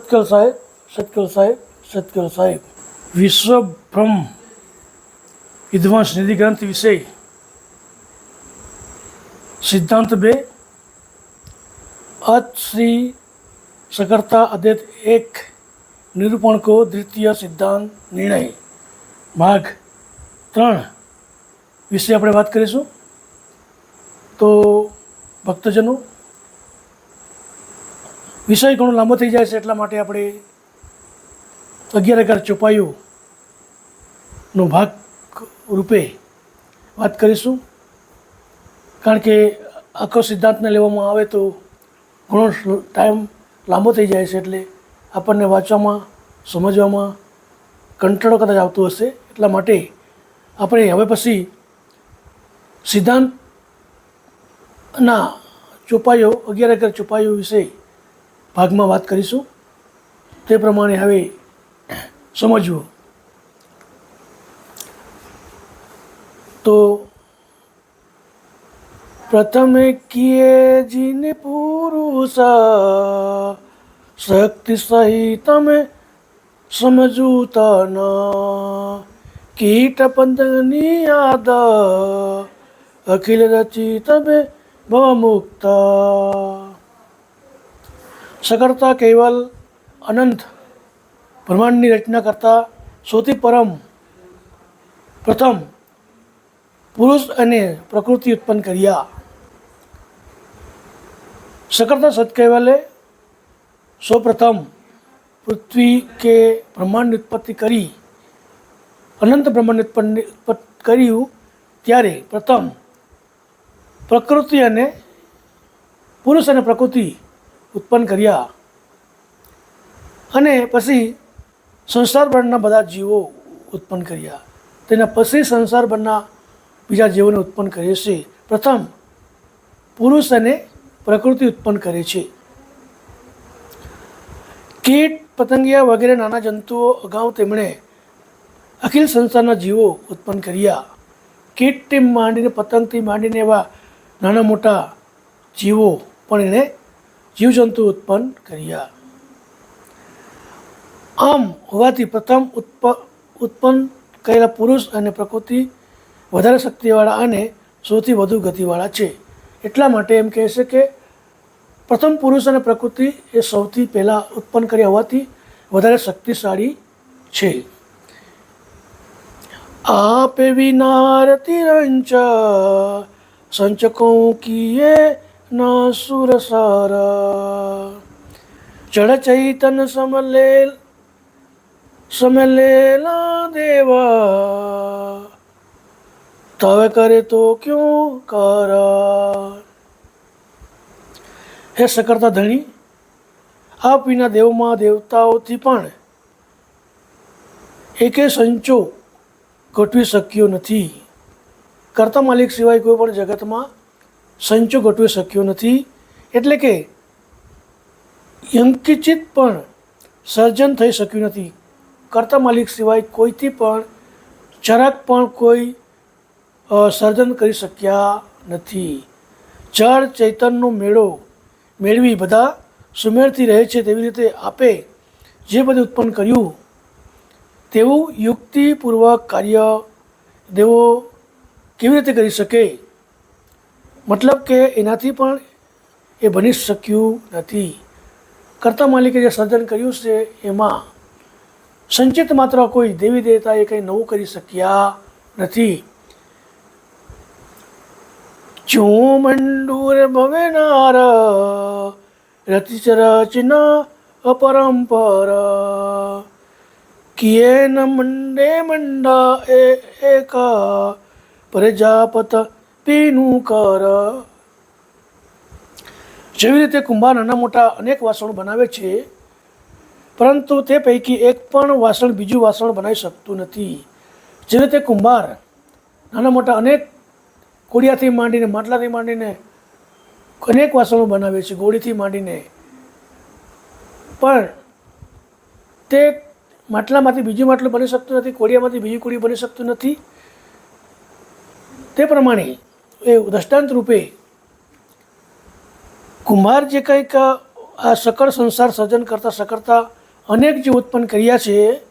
સત્કલ સાહેબ, સત્કલ સાહેબ, સત્કલ સાહેબ. વિશ્વભ્રમ વિધ્વંસ નિધિ ગ્રંથ વિષય સિદ્ધાંત 2 अत श्री सकर्ता अद्वैत 1 निरूपण को द्वितीय सिद्धांत निर्णय भाग 3 विषय આપણે વાત કરીશું. તો ભક્તજનો, વિષય ઘણો લાંબો થઈ જાય છે, એટલા માટે આપણે 11 ચોપાઈઓનો ભાગ રૂપે વાત કરીશું. કારણ કે આખો સિદ્ધાંતને લેવામાં આવે તો ઘણો ટાઈમ લાંબો થઈ જાય છે, એટલે આપણને વાંચવામાં સમજવામાં કંટાળો કદાચ આવતો હશે. એટલા માટે આપણે હવે પછી સિદ્ધાંતના ચોપાઈઓ 11 ચોપાઈઓ વિશે ભાગમાં વાત કરીશું. તે પ્રમાણે હવે સમજવું. તો પ્રથમે કિએ જીને પુરુષ શક્તિ સહિત મેં સમજું તન કીટ પંદની યાદ અખિલ રચિત બે ભવમુક્ત. સકર્તા કેવલ અનંત બ્રહ્માંડની રચના કરતા સૌથી પ્રથમ પુરુષ અને પ્રકૃતિ ઉત્પન્ન કર્યા. સકર્તા સત્કેવલે સૌપ્રથમ પૃથ્વી કે બ્રહ્માંડની ઉત્પત્તિ કરી, અનંત બ્રહ્માંડ ઉત્પન્ન કર્યું, ત્યારે પ્રથમ પ્રકૃતિ અને પુરુષ અને પ્રકૃતિ ઉત્પન્ન કર્યા, અને પછી સંસાર ભરના બધા જીવો ઉત્પન્ન કર્યા. તેના પછી સંસાર ભરના બીજા જીવોને ઉત્પન્ન કરે છે. પ્રથમ પુરુષ અને પ્રકૃતિ ઉત્પન્ન કરે છે. કીટ પતંગિયા વગેરે નાના જંતુઓ અગાઉ તેમણે અખિલ સંસારના જીવો ઉત્પન્ન કર્યા. કીટથી માંડીને પતંગથી માંડીને એવા નાના મોટા જીવો પણ એણે જીવજંતુ ઉત્પન્ન કર્યા. આમ હોવાથી પ્રથમ ઉત્પન્ન કરેલા પુરુષ અને પ્રકૃતિ વધારે શક્તિવાળા અને સૌથી વધુ ગતિવાળા છે. એટલા માટે એમ કહે છે કે પ્રથમ પુરુષ અને પ્રકૃતિ એ સૌથી પહેલાં ઉત્પન્ન કર્યા હોવાથી વધારે શક્તિશાળી છે. આપે વિનાર તિરંચ સંચકો કિએ ન સુરસાર જળ ચૈતન સમલેલા દેવા તવે કરે તો ક્યું કર. હે સકર્તા ધણી, આપ વિના દેવમાં દેવતાઓથી પણ એકે સંચો ગોઠવી શક્યો નથી. કર્તા માલિક સિવાય કોઈ પણ જગતમાં સંચો ગોઠવી શક્યો નથી. એટલે કે યંકિચિત પણ સર્જન થઈ શક્યું નથી. કર્તા માલિક સિવાય કોઈથી પણ જરાક પણ કોઈ સર્જન કરી શક્યા નથી. જળ ચૈતનનો મેળો મેળવી બધા સુમેળથી રહે છે, તેવી રીતે આપે જે બધું ઉત્પન્ન કર્યું તેવું યુક્તિપૂર્વક કાર્ય દેવો કેવી રીતે કરી શકે? મતલબ કે એનાથી પણ એ બની શક્યું નથી. કર્તા માલિકે જે સર્જન કર્યું છે એમાં સંચિત માત્ર કોઈ દેવી દેવતાએ કંઈ નવું કરી શક્યા નથી. જો મંડૂર ભવેનાર રતિચ રચના અપરંપર કિએ ન મંડે મંડા એક પ્રજાપત પીનું કર. જેવી રીતે કુંભાર નાના મોટા અનેક વાસણો બનાવે છે, પરંતુ તે પૈકી એક પણ વાસણ બીજું વાસણ બનાવી શકતું નથી. જે રીતે કુંભાર નાના મોટા અનેક કોડિયાથી માંડીને માટલાથી માંડીને અનેક વાસણો બનાવે છે, ગોળીથી માંડીને, પણ તે માટલામાંથી બીજું માટલું બની શકતું નથી, કોડિયામાંથી બીજી કોડી બની શકતું નથી. તે પ્રમાણે એ દ્રષ્ટાંત રૂપે કુંભાર જે કંઈક આ સકળ સંસાર સર્જન કરતાં અનેક જે ઉત્પન્ન કર્યા છે,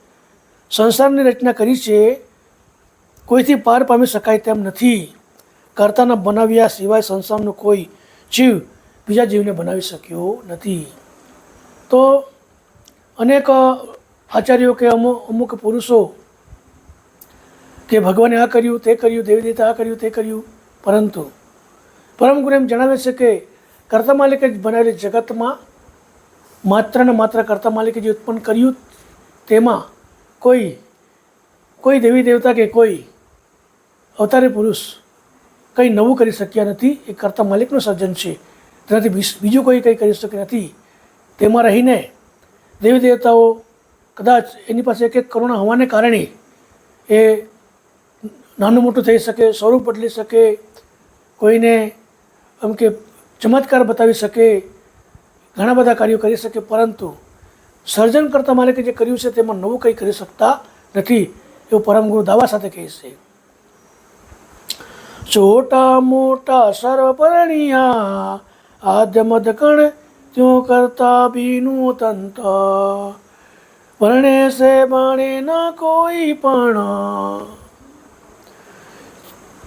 સંસારની રચના કરી છે, કોઈથી પાર પામી શકાય તેમ નથી. કર્તાના બનાવ્યા સિવાય સંસારનો કોઈ જીવ બીજા જીવને બનાવી શક્યો નથી. તો અનેક આચાર્યો કે અમુક પુરુષો કે ભગવાને આ કર્યું તે કર્યું, દેવી દેવતા આ કર્યું તે કર્યું, પરંતુ પરમ ગુરુ એમ જણાવે છે કે કર્તા માલિકે જ બનાવેલી જગતમાં માત્ર ને માત્ર કર્તા માલિકે જે ઉત્પન્ન કર્યું તેમાં કોઈ દેવી દેવતા કે કોઈ અવતારી પુરુષ કંઈ નવું કરી શક્યા નથી. એ કર્તા માલિકનું સર્જન છે, તેનાથી બીજું કોઈ કંઈ કરી શક્યું નથી. તેમાં રહીને દેવી દેવતાઓ કદાચ એની પાસે એક કરુણા હોવાને કારણે એ નાનું મોટું થઈ શકે, સ્વરૂપ બદલી શકે, કોઈને એમ કે ચમત્કાર બતાવી શકે, ઘણા બધા કાર્યો કરી શકે, પરંતુ સર્જન કરતા માલિકે જે કર્યું છે તેમાં નવું કંઈ કરી શકતા નથી, એવું પરમગુરુ દાવા સાથે કહે છે. છોટા મોટા સર્વપરણિયા આદ્ય મદ કણ ત્યો કરતા બીનું તંત વર્ણે સે બાણે ના કોઈ પણ.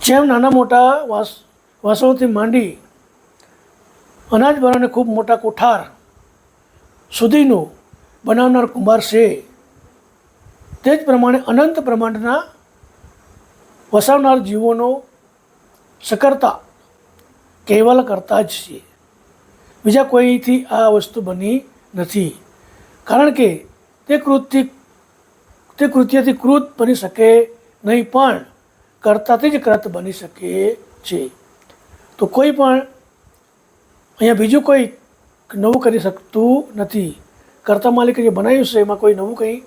જેમ નાના મોટા વાસણોથી માંડી અનાજ ભરવાને ખૂબ મોટા કોઠાર સુધીનું બનાવનાર કુંભાર છે, તે જ પ્રમાણે અનંત બ્રહ્માંડના વસાવનાર જીવોનો સકર્તા કહેવાલા કરતા જ છે. બીજા કોઈથી આ વસ્તુ બની નથી, કારણ કે તે કૃત્યથી કૃત બની શકે નહીં, પણ કર્તાથી જ કર્ત બની શકે છે. તો કોઈ પણ અહીંયા બીજું કોઈ નવું કરી શકતું નથી. કર્તા માલિકે જે બનાવ્યું છે એમાં કોઈ નવું કંઈ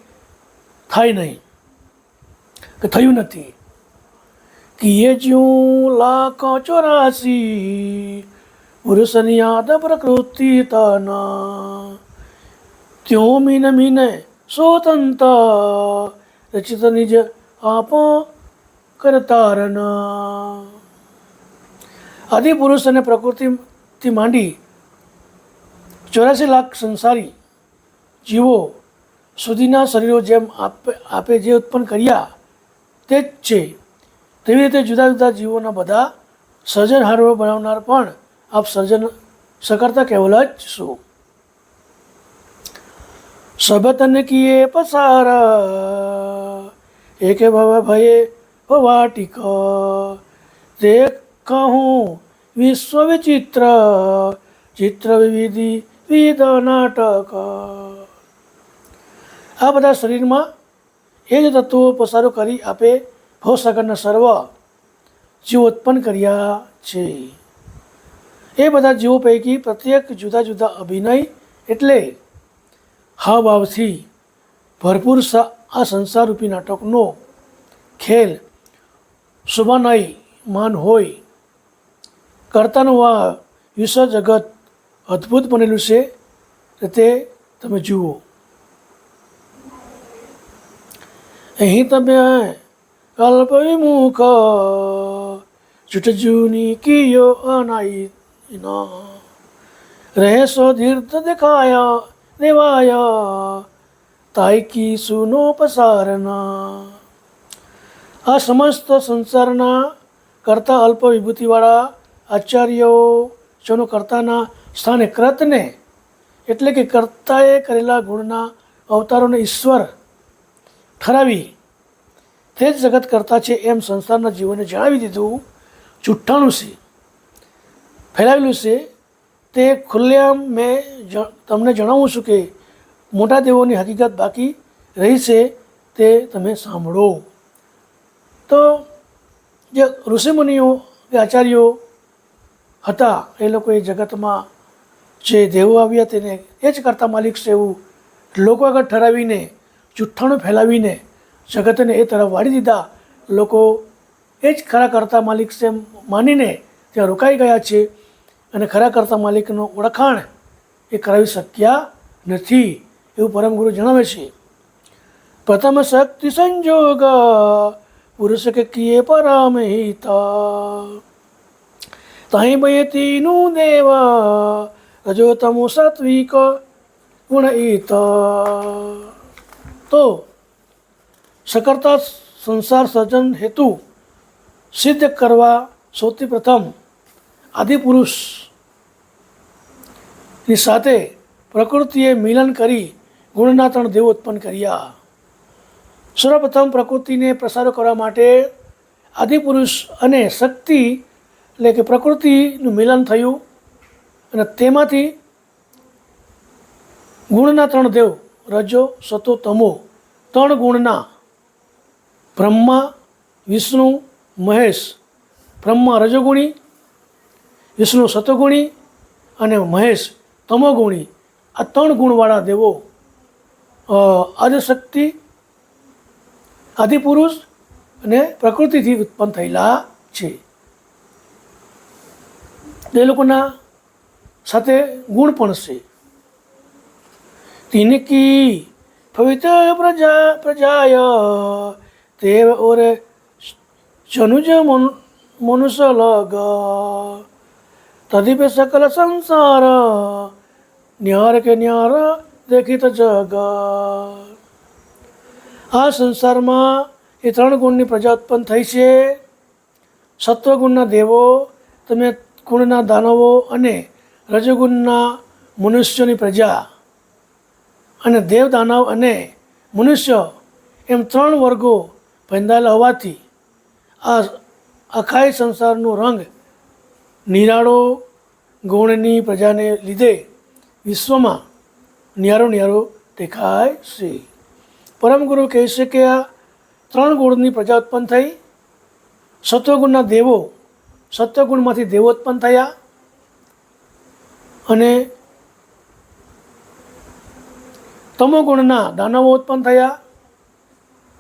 થાય નહીં કે થયું નથી. કિયે જ્યું લાખ 84 પુરુષની યાદ પ્રકૃતિ તન ત્યો મીન મીને સ્વતંત્ર રચિત નિજ આપ કરતારન. આદિ પુરુષ અને પ્રકૃતિથી માંડી 84 લાખ સંસારી જીવો સુધીના શરીરો જેમ આપે જે ઉત્પન્ન કર્યા તે જ છે, તેવી રીતે જુદા જુદા જીવોના બધા સર્જનહારો બનાવનાર પણ આપ સર્જન સકર્તા કહેવાલા જ છો. સબતન કિએ પસાર એકે ભવ ભયે ભવાટિક તે કહું વિશ્વ વિચિત્ર ચિત્ર વિવિધિ વિધ નાટક. આ બધા શરીરમાં એ જ તત્વો પસારો કરી આપે ભવસાગરના સર્વ જીવો ઉત્પન્ન કર્યા છે. એ બધા જીવો પૈકી પ્રત્યેક જુદા જુદા અભિનય એટલે હાવભાવથી ભરપૂર આ સંસારરૂપી નાટકનો ખેલ શોભાનયમાન હોય. કર્તાનું આ વિશ્વ જગત અદ્ભુત બનેલું છે, તે તમે જુઓ. અહીં તમે કલ્પ વિમુખ જૂઠ જૂની કિયો અનાઈ રહેશો ધીર્થ દેવાયા તાયકી સુનો પસારના. આ સમસ્ત સંસારના કરતા અલ્પ વિભૂતિવાળા આચાર્યો જેનો કર્તાના સ્થાને કર્તને એટલે કે કર્તાએ કરેલા ગુણના અવતારોને ઈશ્વર ઠરાવી તે જ જગત કરતા છે એમ સંસારના જીવોને જણાવી દીધું. જુઠ્ઠાણું છે, ફેલાવેલું છે, તે ખુલ્લેઆમ મેં તમને જણાવું છું કે મોટા દેવોની હકીકત બાકી રહી છે, તે તમે સાંભળો. તો જે ઋષિમુનિઓ કે આચાર્યો હતા એ લોકો એ જગતમાં જે દેવો આવ્યા તેને એ જ કરતા માલિક છે એવું લોકો આગળ ઠરાવીને જુઠ્ઠાણું ફેલાવીને જગતને એ તરફ વાળી દીધા. લોકો એ જ ખરા કરતા માલિક છે માનીને ત્યાં રોકાઈ ગયા છે, અને ખરા કરતા માલિકનું ઓળખાણ એ કરાવી શક્યા નથી, એવું પરમગુરુ જણાવે છે. પ્રથમ શક્તિ સંજોગ પુરુષ કે કિએ પરમહિત તાહી બયતીનું દેવ રજો તમો સાત્વિક ગુણ ઈત. તો સકર્તા સંસાર સર્જન હેતુ સિદ્ધ કરવા સૌથી પ્રથમ આદિપુરુષની સાથે પ્રકૃતિએ મિલન કરી ગુણના 3 દેવો ઉત્પન્ન કર્યા. સર્વપ્રથમ પ્રકૃતિને પ્રસાર કરવા માટે આદિપુરુષ અને શક્તિ એટલે કે પ્રકૃતિનું મિલન થયું અને તેમાંથી ગુણના 3 દેવ રજો સતો તમો 3 ગુણના બ્રહ્મા વિષ્ણુ મહેશ. બ્રહ્મા રજોગુણી, વિષ્ણુ સતોગુણી અને મહેશ તમોગુણી. આ 3 ગુણવાળા દેવો આદિશક્તિ, આદિપુરુષ અને પ્રકૃતિથી ઉત્પન્ન થયેલા છે. તે લોકોના સાથે ગુણ પણ છે. તિનકી પવિત્ર પ્રજાય તે ઓરે જનુજ મનુષ્ય લગ તદીપે સકલ સંસાર ન્યાર કે ન્યાર દેખિત જગ. આ સંસારમાં એ 3 ગુણની પ્રજા ઉત્પન્ન થઈ છે. સત્વગુણના દેવો, તમે ગુણના દાનવો અને રજોગુણના મનુષ્યોની પ્રજા અને દેવ દાનવ અને મનુષ્ય એમ 3 વર્ગો બંધાયેલા હોવાથી આ આખાય સંસારનો રંગ નિરાળો ગુણની પ્રજાને લીધે વિશ્વમાં ન્યારો દેખાય છે. પરમગુરુ કહે છે કે આ 3 ગુણની પ્રજા ઉત્પન્ન થઈ. સત્વગુણના દેવો, સત્વગુણમાંથી દેવો ઉત્પન્ન થયા અને તમોગુણના દાનવો ઉત્પન્ન થયા,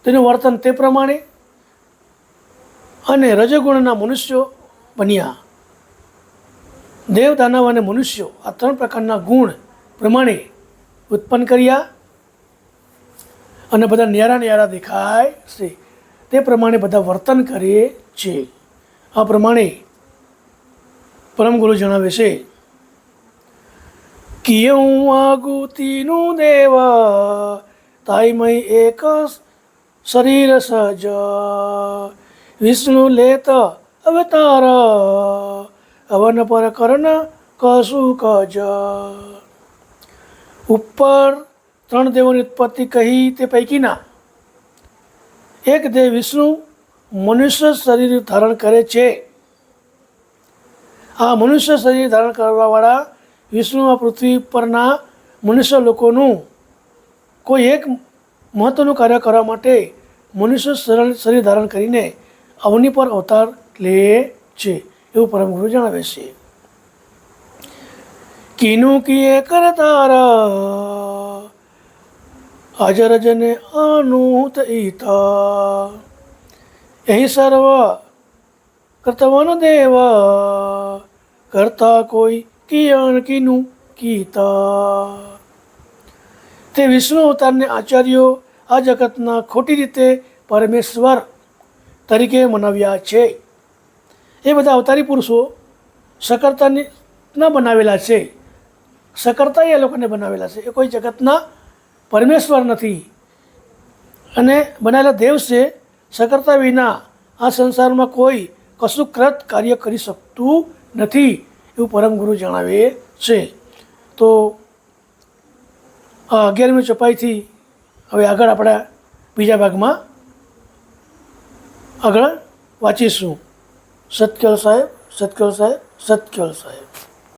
તેનું વર્તન તે પ્રમાણે, અને રજોગુણના મનુષ્યો બન્યા. દેવ દાનવ અને મનુષ્યો આ 3 પ્રકારના ગુણ પ્રમાણે ઉત્પન્ન કર્યા અને બધા ન્યારા દેખાય છે. તે પ્રમાણે બધા વર્તન કરે છે. આ પ્રમાણે પરમગુરુ જણાવે છે કિયું આગુતીનું દેવ તાઈમય એક શરીર સજ વિષ્ણુ લેત અવતાર અવન પર કરણ કશું કજ. ઉપર 3 દેવોની ઉત્પત્તિ કહી તે પૈકીના એક દેવ વિષ્ણુ મનુષ્ય શરીર ધારણ કરે છે. આ મનુષ્ય શરીર ધારણ કરવાવાળા વિષ્ણુ આ પૃથ્વી પરના મનુષ્ય લોકોનું કોઈ એક મહત્ત્વનું કાર્ય કરવા માટે મનુષ્ય શરીર ધારણ કરીને અવની પર અવતાર લે છે, એવું પરમગુરુ જણાવે છે. કીનું કીએ કરતાર હાજરજને અનુત ઈત અહીં સર્વ કર્તવ્યનો દેવ કરતા કોઈ કિયણ કીનું કીતા. તે વિષ્ણુ અવતારને આચાર્યો આ જગતના ખોટી રીતે પરમેશ્વર તરીકે મનાવ્યા છે. એ બધા અવતારી પુરુષો સકર્તાને ન બનાવેલા છે. સકર્તા એ લોકોને બનાવેલા છે. એ કોઈ જગતના પરમેશ્વર નથી અને બનાવેલા દેવ છે. સકર્તા વિના આ સંસારમાં કોઈ કશું કૃત કાર્ય કરી શકતું નથી, એવું પરમગુરુ જણાવે છે. તો આ 11મી ચોપાઈથી હવે આગળ આપણે બીજા ભાગમાં આગળ વાંચીશું. સતકેલ સાહેબ, સતકેલ સાહેબ, સતકેલ સાહેબ.